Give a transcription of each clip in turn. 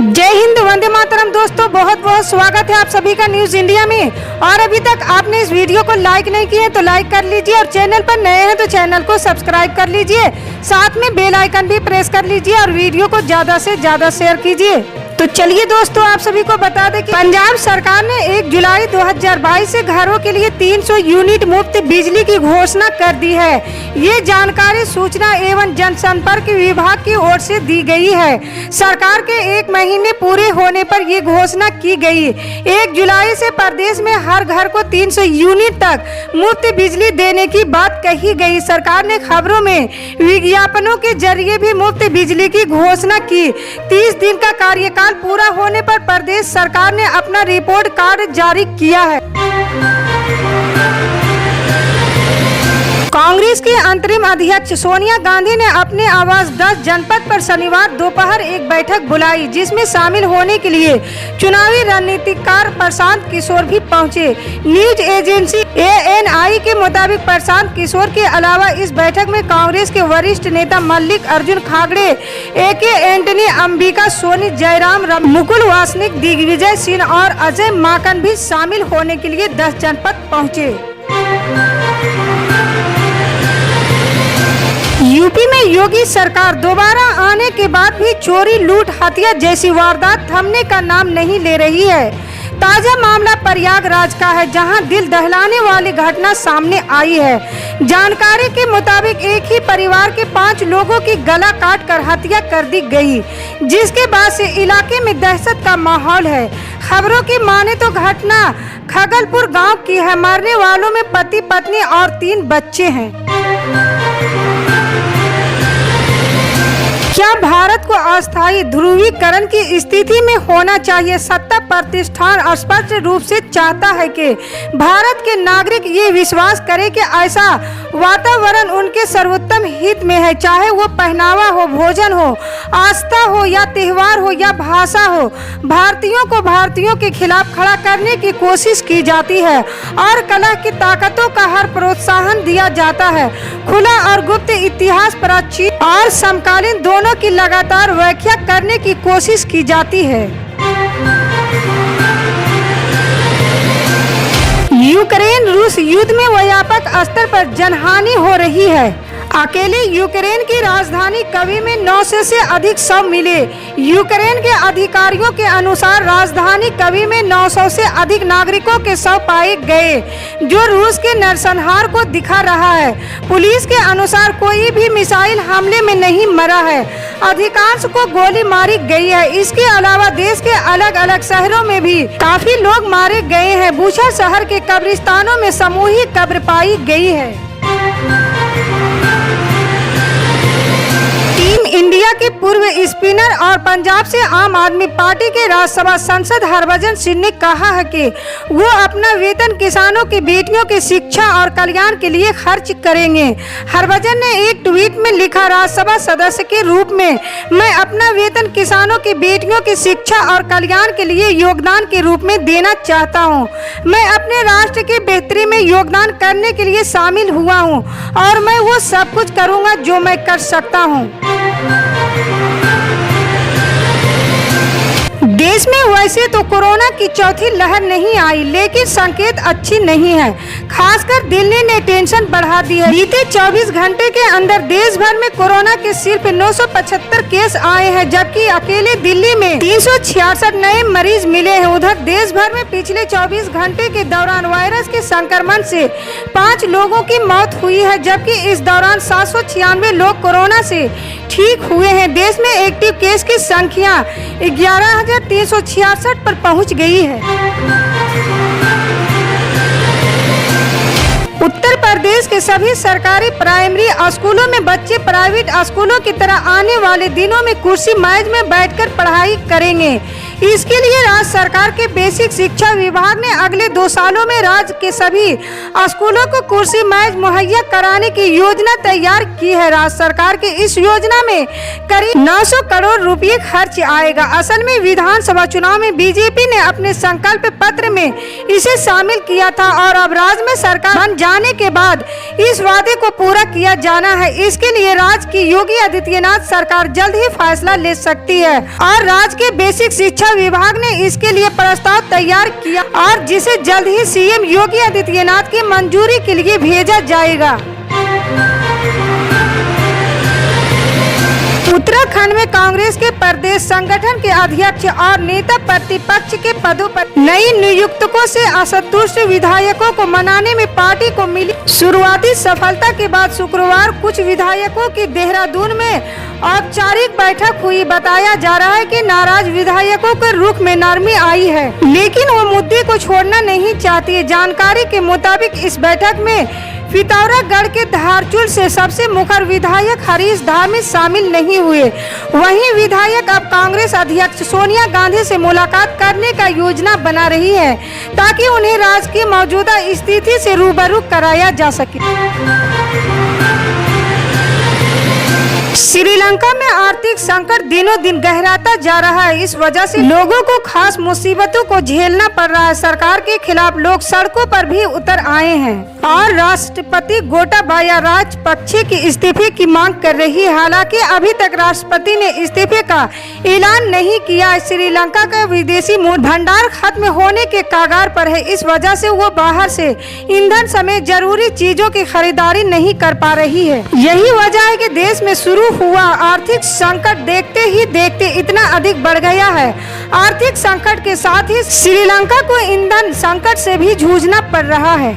जय हिंद, वंदे मातरम। दोस्तों बहुत बहुत स्वागत है आप सभी का न्यूज इंडिया में। और अभी तक आपने इस वीडियो को लाइक नहीं किए तो लाइक कर लीजिए, और चैनल पर नए हैं तो चैनल को सब्सक्राइब कर लीजिए, साथ में बेल आइकन भी प्रेस कर लीजिए और वीडियो को ज्यादा से ज्यादा शेयर कीजिए। तो चलिए दोस्तों, आप सभी को बता दें कि पंजाब सरकार ने 1 जुलाई 2022 से घरों के लिए 300 यूनिट मुफ्त बिजली की घोषणा कर दी है। ये जानकारी सूचना एवं जनसंपर्क विभाग की ओर से दी गई है। सरकार के 1 महीने पूरे होने पर ये घोषणा की गई। 1 जुलाई से प्रदेश में हर घर को 300 यूनिट तक मुफ्त बिजली देने की बात कही गई। सरकार ने खबरों में विज्ञापनों के जरिए भी मुफ्त बिजली की घोषणा की। 30 दिन का कार्यकाल पूरा होने पर प्रदेश सरकार ने अपना रिपोर्ट कार्ड जारी किया है। कांग्रेस की अंतरिम अध्यक्ष सोनिया गांधी ने अपने आवास 10 जनपद पर शनिवार दोपहर एक बैठक बुलाई, जिसमें शामिल होने के लिए चुनावी रणनीतिकार प्रशांत किशोर भी पहुंचे। न्यूज एजेंसी ANI के मुताबिक प्रशांत किशोर के अलावा इस बैठक में कांग्रेस के वरिष्ठ नेता मल्लिक अर्जुन खड़गे, AK एंटनी, अंबिका सोनी, जयराम, मुकुल वासनिक, दिग्विजय सिंह और अजय माकन भी शामिल होने के लिए 10 जनपद पहुंचे। यूपी में योगी सरकार दोबारा आने के बाद भी चोरी, लूट, हत्या जैसी वारदात थमने का नाम नहीं ले रही है। ताजा मामला प्रयागराज का है, जहां दिल दहलाने वाली घटना सामने आई है। जानकारी के मुताबिक एक ही परिवार के 5 लोगों की गला काटकर हत्या कर दी गई, जिसके बाद से इलाके में दहशत का माहौल है। खबरों की माने तो घटना खगलपुर गांव की है। मरने वालों में पति, पत्नी और 3 बच्चे हैं। क्या भारत को अस्थायी ध्रुवीकरण की स्थिति में होना चाहिए? सत्ता प्रतिष्ठान स्पष्ट रूप से चाहता है कि भारत के नागरिक ये विश्वास करें कि ऐसा वातावरण उनके सर्वोत्तम हित में है, चाहे वो पहनावा हो, भोजन हो, आस्था हो या त्योहार हो या भाषा हो। भारतीयों को भारतीयों के खिलाफ खड़ा करने की कोशिश की जाती है और कलह की ताकतों का हर प्रोत्साहन दिया जाता है। खुला और गुप्त इतिहास, प्राचीन और समकालीन दोनों की लगातार व्याख्या करने की कोशिश की जाती है। यूक्रेन रूस युद्ध में व्यापक स्तर पर जनहानि हो रही है। अकेले यूक्रेन की राजधानी कीव में 900 से अधिक शव मिले। यूक्रेन के अधिकारियों के अनुसार राजधानी कीव में 900 से अधिक नागरिकों के शव पाए गए, जो रूस के नरसंहार को दिखा रहा है। पुलिस के अनुसार कोई भी मिसाइल हमले में नहीं मरा है, अधिकांश को गोली मारी गई है। इसके अलावा देश के अलग अलग शहरों में भी काफी लोग मारे गए हैं। बुचा शहर के कब्रिस्तानों में सामूहिक कब्र पाई गई है। टीम इंडिया के पूर्व स्पिनर और पंजाब से आम आदमी पार्टी के राज्यसभा सांसद हरभजन सिंह ने कहा है कि वो अपना वेतन किसानों की बेटियों की शिक्षा और कल्याण के लिए खर्च करेंगे। हरभजन ने एक ट्वीट में लिखा, राज्यसभा सदस्य के रूप में मैं अपना वेतन किसानों की बेटियों की शिक्षा और कल्याण के लिए योगदान के रूप में देना चाहता हूँ। मैं अपने राष्ट्र की बेहतरी में योगदान करने के लिए शामिल हुआ हूँ और मैं वो सब कुछ करूँगा जो मैं कर सकता हूँ। देश में वैसे तो कोरोना की चौथी लहर नहीं आई, लेकिन संकेत अच्छी नहीं है। खासकर दिल्ली ने टेंशन बढ़ा दी है। बीते 24 घंटे के अंदर देश भर में कोरोना के सिर्फ 975 केस आए हैं, जबकि अकेले दिल्ली में 366 नए मरीज मिले हैं। उधर देश भर में पिछले 24 घंटे के दौरान वायरस के संक्रमण से 5 लोगों की मौत हुई है, जबकि इस दौरान 796 लोग कोरोना से ठीक हुए हैं। देश में एक्टिव केस की संख्या 11,366 पर पहुंच गई है। उत्तर प्रदेश के सभी सरकारी प्राइमरी स्कूलों में बच्चे प्राइवेट स्कूलों की तरह आने वाले दिनों में कुर्सी मेज में बैठकर पढ़ाई करेंगे। इसके लिए राज्य सरकार के बेसिक शिक्षा विभाग ने अगले 2 सालों में राज्य के सभी स्कूलों को कुर्सी मेज मुहैया कराने की योजना तैयार की है। राज्य सरकार की इस योजना में करीब 900 करोड़ रुपए खर्च आएगा। असल में विधानसभा चुनाव में बीजेपी ने अपने संकल्प पत्र में इसे शामिल किया था और अब राज्य में सरकार बन जाने के बाद इस वादे को पूरा किया जाना है। इसके लिए राज्य की योगी आदित्यनाथ सरकार जल्द ही फैसला ले सकती है और राज्य के बेसिक शिक्षा विभाग ने इसके लिए प्रस्ताव तैयार किया और जिसे जल्द ही सीएम योगी आदित्यनाथ की मंजूरी के लिए भेजा जाएगा। उत्तराखंड में कांग्रेस के प्रदेश संगठन के अध्यक्ष और नेता प्रतिपक्ष के पदों पर नई नियुक्तों से असंतुष्ट विधायकों को मनाने में पार्टी को मिली शुरुआती सफलता के बाद शुक्रवार कुछ विधायकों की देहरादून में औपचारिक बैठक हुई। बताया जा रहा है कि नाराज विधायकों के रुख में नरमी आई है, लेकिन वो मुद्दे को छोड़ना नहीं चाहती। जानकारी के मुताबिक इस बैठक में पिथौरागढ़ के धारचूल से सबसे मुखर विधायक हरीश धामी शामिल नहीं हुए। वहीं विधायक अब कांग्रेस अध्यक्ष सोनिया गांधी से मुलाकात करने का योजना बना रही है ताकि उन्हें राज्य की मौजूदा स्थिति से रूबरू कराया जा सके। श्रीलंका में आर्थिक संकट दिनों दिन गहराता जा रहा है। इस वजह से लोगों को खास मुसीबतों को झेलना पड़ रहा है। सरकार के खिलाफ लोग सड़कों पर भी उतर आए हैं और राष्ट्रपति गोटाबाया राजपक्षे की इस्तीफे की मांग कर रही है। हालांकि अभी तक राष्ट्रपति ने इस्तीफे का ऐलान नहीं किया। श्रीलंका का विदेशी मुद्रा भंडार खत्म होने के कगार पर है। इस वजह से वो बाहर से ईंधन समेत जरूरी चीजों की खरीदारी नहीं कर पा रही है। यही वजह है कि देश में शुरू हुआ आर्थिक संकट देखते ही देखते इतना अधिक बढ़ गया है। आर्थिक संकट के साथ ही श्रीलंका को ईंधन संकट से भी जूझना पड़ रहा है।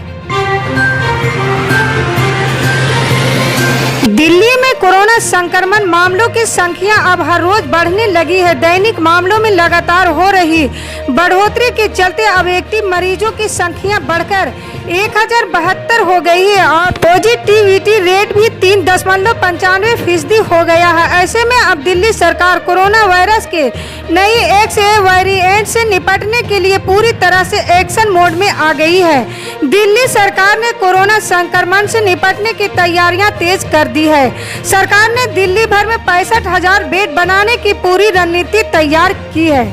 दिल्ली में कोरोना संक्रमण मामलों की संख्या अब हर रोज बढ़ने लगी है। दैनिक मामलों में लगातार हो रही बढ़ोतरी के चलते अब एक्टिव मरीजों की संख्या बढ़कर 1072 हो गई है और पॉजिटिविटी रेट भी 3.95% हो गया है। ऐसे में अब दिल्ली सरकार कोरोना वायरस के नई XA वेरिएंट से निपटने के लिए पूरी तरह से एक्शन मोड में आ गई है। दिल्ली सरकार ने कोरोना संक्रमण से निपटने की तैयारियां तेज कर दी है। सरकार ने दिल्ली भर में 65,000 बेड बनाने की पूरी रणनीति तैयार की है।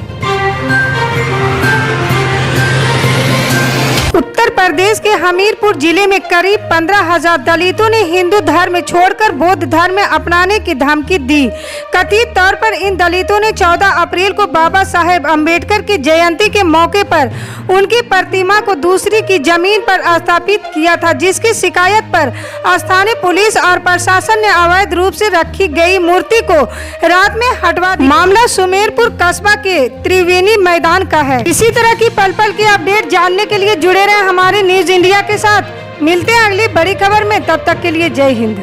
उत्तर प्रदेश के हमीरपुर जिले में करीब 15,000 दलितों ने हिंदू धर्म छोड़कर बौद्ध धर्म अपनाने की धमकी दी। कथित तौर पर इन दलितों ने 14 अप्रैल को बाबा साहेब अम्बेडकर की जयंती के मौके पर उनकी प्रतिमा को दूसरी की जमीन पर स्थापित किया था, जिसकी शिकायत पर स्थानीय पुलिस और प्रशासन ने अवैध रूप से रखी गई मूर्ति को रात में हटवा दिया। मामला सुमेरपुर कस्बा के त्रिवेणी मैदान का है। इसी तरह की पल पल की अपडेट जानने के लिए जुड़े रहे हमारे न्यूज इंडिया के साथ। मिलते हैं अगली बड़ी खबर में, तब तक के लिए जय हिंद।